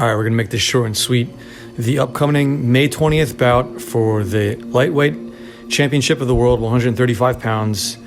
All right, we're going to make this short and sweet. The upcoming May 20th bout for the lightweight championship of the world, 135 pounds.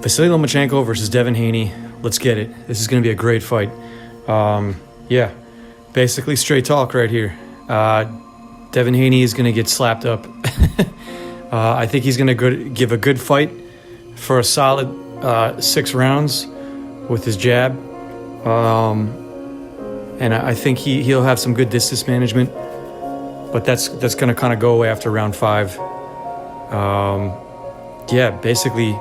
Vasyl Lomachenko versus Devin Haney. Let's get it. This is going to be a great fight. Yeah, basically straight talk right here. Devin Haney is going to get slapped up. I think he's going to give a good fight for a solid 6 rounds with his jab. And I think he'll have some good distance management. But that's going to kind of go away after round 5. Yeah, basically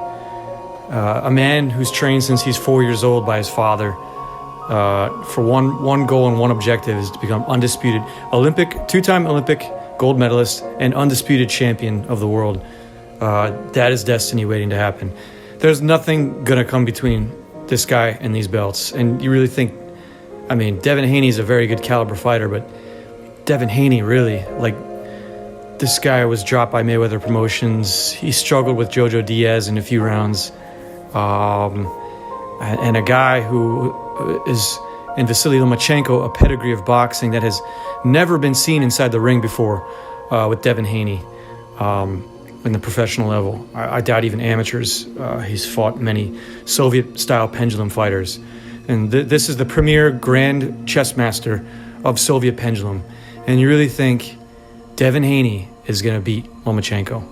a man who's trained since he's 4 years old by his father for one goal and one objective is to become undisputed two-time Olympic gold medalist and undisputed champion of the world. That is destiny waiting to happen. There's nothing going to come between this guy and these belts. And you really think, I mean, Devin Haney is a very good caliber fighter, but Devin Haney really, like, this guy was dropped by Mayweather Promotions. He struggled with Jojo Diaz in a few rounds. And a guy who is in Vasyl Lomachenko, a pedigree of boxing that has never been seen inside the ring before with Devin Haney in the professional level. I doubt even amateurs. He's fought many Soviet-style pendulum fighters. And this is the premier grand chess master of Soviet pendulum. And you really think Devin Haney is going to beat Lomachenko?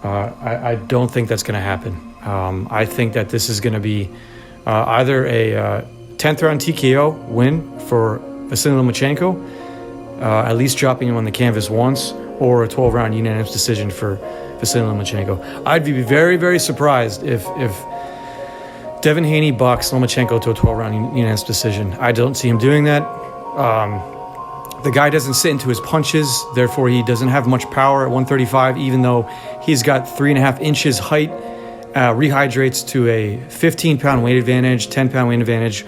I don't think that's going to happen. I think that this is going to be either a 10th round TKO win for Vasyl Lomachenko, at least dropping him on the canvas once, or a 12-round unanimous decision for Vasyl Lomachenko. I'd be very, very surprised if Devin Haney boxed Lomachenko to a 12-round unanimous decision. I don't see him doing that. The guy doesn't sit into his punches, therefore he doesn't have much power at 135, even though he's got 3.5 inches height, rehydrates to a 15-pound weight advantage, 10-pound weight advantage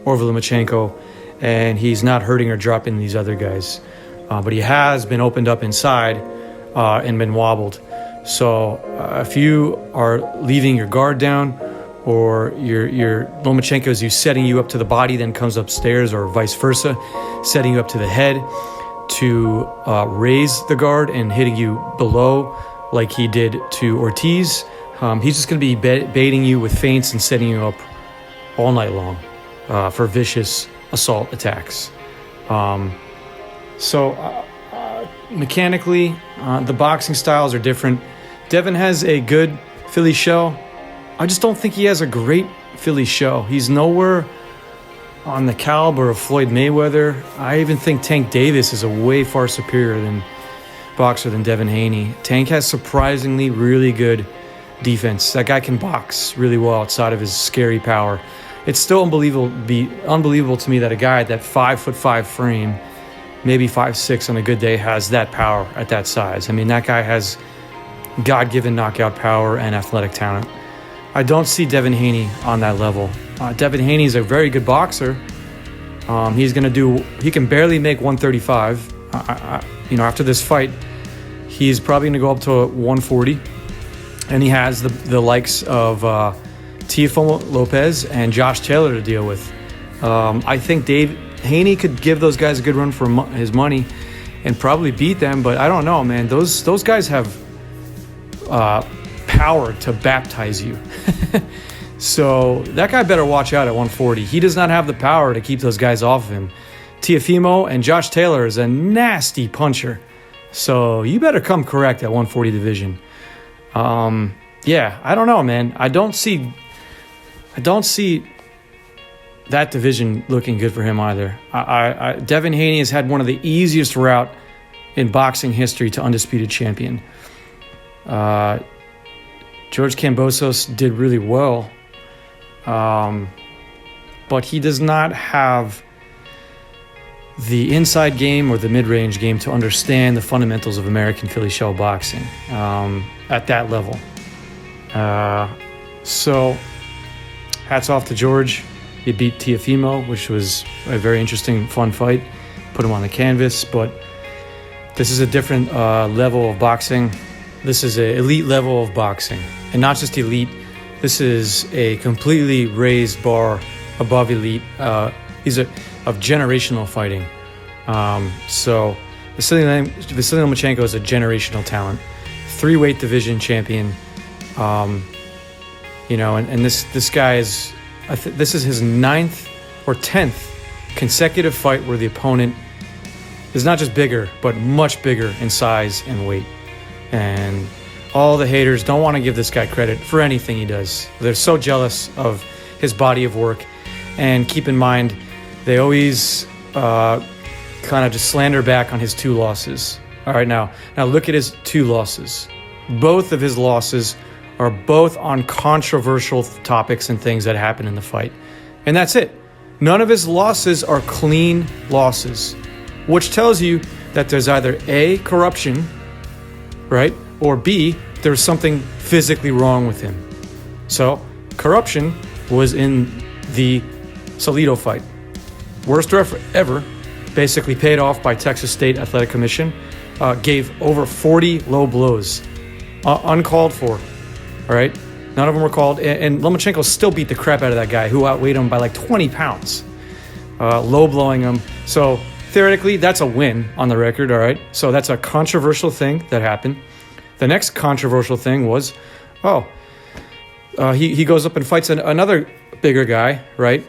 over Lomachenko, and he's not hurting or dropping these other guys. But he has been opened up inside and been wobbled. So if you are leaving your guard down, or your Lomachenko is setting you up to the body, then comes upstairs, or vice versa, setting you up to the head to raise the guard and hitting you below like he did to Ortiz. He's just going to be baiting you with feints and setting you up all night long for vicious assault attacks. So mechanically, the boxing styles are different. Devin has a good Philly shell. I just don't think he has a great Philly show. He's nowhere on the caliber of Floyd Mayweather. I even think Tank Davis is a way far superior boxer than Devin Haney. Tank has surprisingly really good defense. That guy can box really well outside of his scary power. It's still unbelievable to me that a guy at that 5'5" frame, maybe 5'6" on a good day, has that power at that size. I mean, that guy has God-given knockout power and athletic talent. I don't see Devin Haney on that level. Devin Haney is a very good boxer. He can barely make 135. After this fight, he's probably going to go up to 140. And he has the likes of Teofimo Lopez and Josh Taylor to deal with. I think Haney could give those guys a good run for his money and probably beat them, but I don't know, man. Those guys have power to baptize you. So that guy better watch out at 140. He does not have the power to keep those guys off of him. Teofimo and Josh Taylor is a nasty puncher. So you better come correct at 140 division. Yeah, I don't know, man. I don't see that division looking good for him either. Devin Haney has had one of the easiest route in boxing history to undisputed champion. George Kambosos did really well, but he does not have the inside game or the mid-range game to understand the fundamentals of American Philly shell boxing at that level. So hats off to George. He beat Teofimo, which was a very interesting, fun fight. Put him on the canvas, but this is a different level of boxing. This is an elite level of boxing. And not just elite, this is a completely raised bar above elite. These are of generational fighting. So Vasyl Lomachenko is a generational talent, 3-weight division champion. And this guy is, this is his 9th or 10th consecutive fight where the opponent is not just bigger, but much bigger in size and weight. And all the haters don't want to give this guy credit for anything he does. They're so jealous of his body of work. And keep in mind, they always kind of just slander back on his 2 losses. All right, now look at his 2 losses. Both of his losses are both on controversial topics and things that happen in the fight. And that's it. None of his losses are clean losses, which tells you that there's either A, corruption, right? Or B, there's something physically wrong with him. So corruption was in the Salido fight. Worst ref ever, basically paid off by Texas State Athletic Commission, gave over 40 low blows, uncalled for, all right? None of them were called, and Lomachenko still beat the crap out of that guy who outweighed him by like 20 pounds, low blowing him. So theoretically, that's a win on the record, all right? So that's a controversial thing that happened. The next controversial thing was, he goes up and fights another bigger guy, right?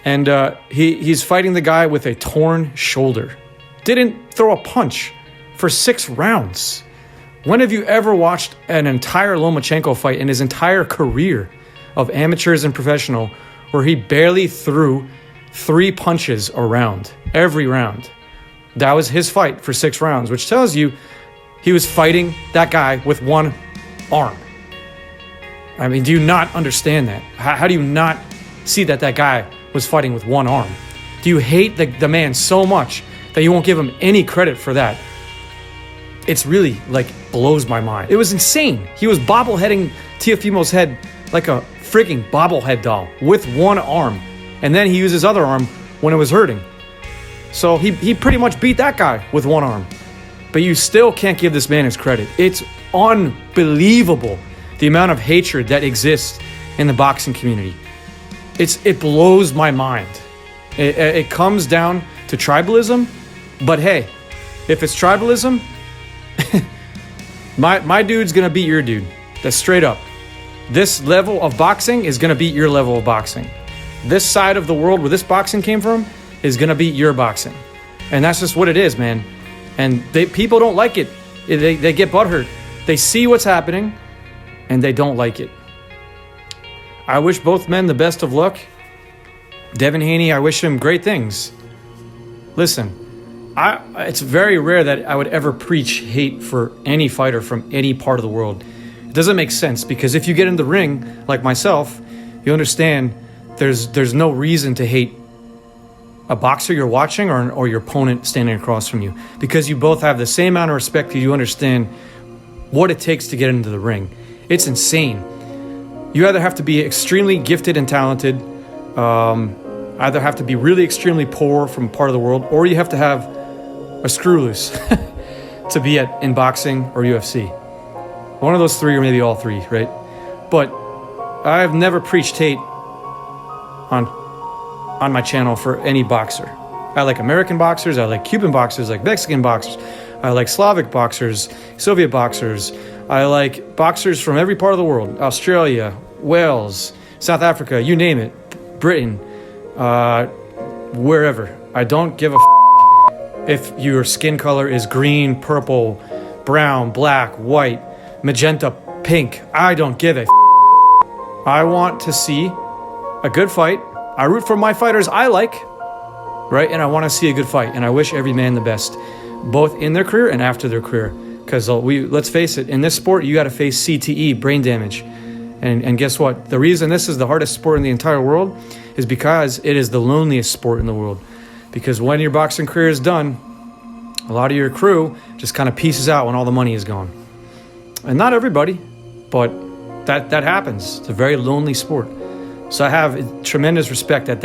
And he's fighting the guy with a torn shoulder. Didn't throw a punch for 6 rounds. When have you ever watched an entire Lomachenko fight in his entire career of amateurs and professional where he barely threw 3 punches a round, every round? That was his fight for 6 rounds, which tells you he was fighting that guy with 1 arm. I mean, do you not understand that? How do you not see that guy was fighting with 1 arm? Do you hate the man so much that you won't give him any credit for that? It's really, blows my mind. It was insane. He was bobbleheading Teofimo's head like a freaking bobblehead doll with 1 arm. And then he used his other arm when it was hurting. So he pretty much beat that guy with 1 arm. But you still can't give this man his credit. It's unbelievable the amount of hatred that exists in the boxing community. It blows my mind. It comes down to tribalism. But hey, if it's tribalism, my dude's gonna beat your dude. That's straight up. This level of boxing is gonna beat your level of boxing. This side of the world where this boxing came from is gonna beat your boxing. And that's just what it is, man. And people don't like it. They get butthurt. They see what's happening and they don't like it. I wish both men the best of luck. Devin Haney, I wish him great things. Listen, it's very rare that I would ever preach hate for any fighter from any part of the world. It doesn't make sense because if you get in the ring, like myself, you understand there's no reason to hate a boxer you're watching or your opponent standing across from you, because you both have the same amount of respect because you understand what it takes to get into the ring. It's insane. You either have to be extremely gifted and talented, either have to be really extremely poor from a part of the world, or you have to have a screw loose to be in boxing or UFC. One of those 3 or maybe all 3, right? But I've never preached hate on my channel for any boxer. I like American boxers, I like Cuban boxers, I like Mexican boxers, I like Slavic boxers, Soviet boxers, I like boxers from every part of the world. Australia, Wales, South Africa, you name it, Britain, wherever. I don't give a if your skin color is green, purple, brown, black, white, magenta, pink. I don't give a I want to see a good fight. I root for my fighters I like, right? And I want to see a good fight. And I wish every man the best, both in their career and after their career. Because let's face it, in this sport, you got to face CTE, brain damage. And guess what? The reason this is the hardest sport in the entire world is because it is the loneliest sport in the world. Because when your boxing career is done, a lot of your crew just kind of pieces out when all the money is gone. And not everybody, but that happens. It's a very lonely sport. So I have tremendous respect at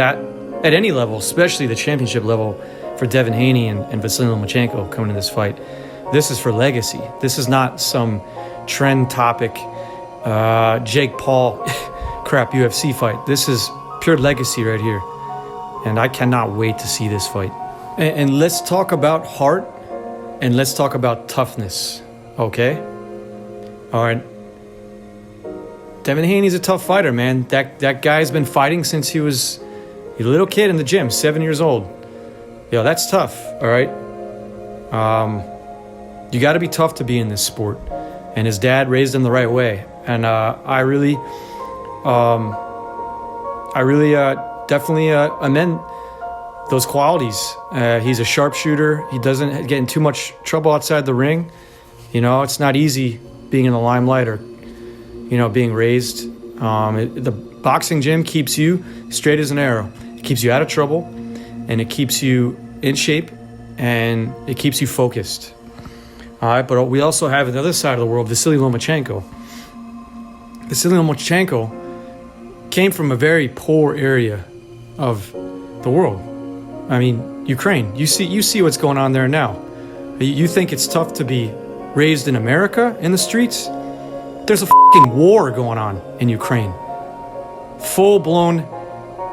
any level, especially the championship level, for Devin Haney and Vasyl Lomachenko coming in this fight. This is for legacy. This is not some trend topic, Jake Paul crap UFC fight. This is pure legacy right here. And I cannot wait to see this fight. And let's talk about heart, and let's talk about toughness, okay? All right. Devin Haney's a tough fighter, man. That guy's been fighting since he was a little kid in the gym, 7 years old. Yo, that's tough, all right? You got to be tough to be in this sport. And his dad raised him the right way. And I really definitely amend those qualities. He's a sharpshooter. He doesn't get in too much trouble outside the ring. You know, it's not easy being in the limelight or, you know, being raised. The boxing gym keeps you straight as an arrow. It keeps you out of trouble, and it keeps you in shape, and it keeps you focused. All right, but we also have on the other side of the world, Vasyl Lomachenko. Vasyl Lomachenko came from a very poor area of the world. I mean, Ukraine. You see what's going on there now. You think it's tough to be raised in America in the streets? There's a fucking war going on in Ukraine. Full-blown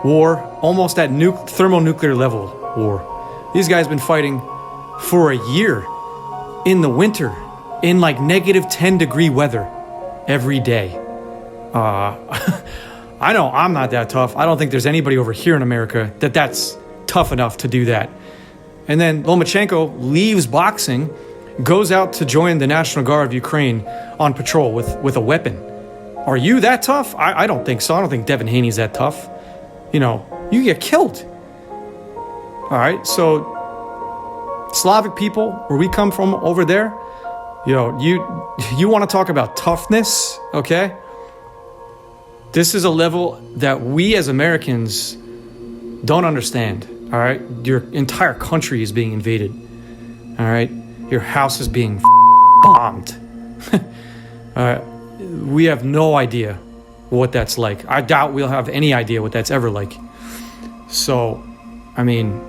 war, almost at thermonuclear level war. These guys been fighting for a year in the winter in like negative 10-degree weather every day. I know I'm not that tough. I don't think there's anybody over here in America that's tough enough to do that. And then Lomachenko leaves boxing, goes out to join the National Guard of Ukraine on patrol with a weapon. Are you that tough? I don't think so. I don't think Devin Haney's that tough. You know, you get killed. All right, so Slavic people, where we come from over there, you know, you want to talk about toughness, okay? This is a level that we as Americans don't understand, all right? Your entire country is being invaded, all right? Your house is being bombed. All right, we have no idea what that's like. I doubt we'll have any idea what that's ever like. So, I mean,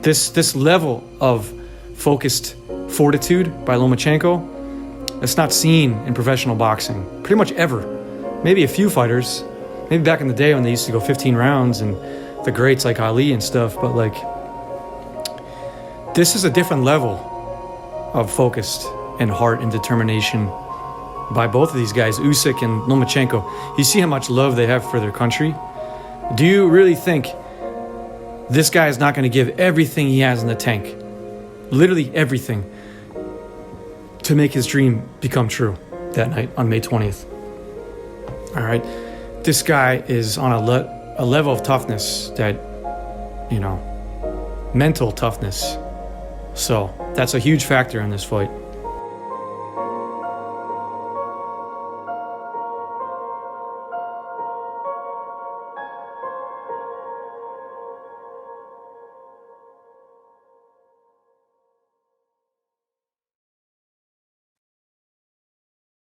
this level of focused fortitude by Lomachenko, that's not seen in professional boxing pretty much ever. Maybe a few fighters, maybe back in the day when they used to go 15 rounds and the greats like Ali and stuff, but like, this is a different level of focused and heart and determination by both of these guys, Usyk and Lomachenko. You see how much love they have for their country. Do you really think this guy is not going to give everything he has in the tank, literally everything, to make his dream become true that night on May 20th? All right, this guy is on a level of toughness that, you know, mental toughness. So that's a huge factor in this fight.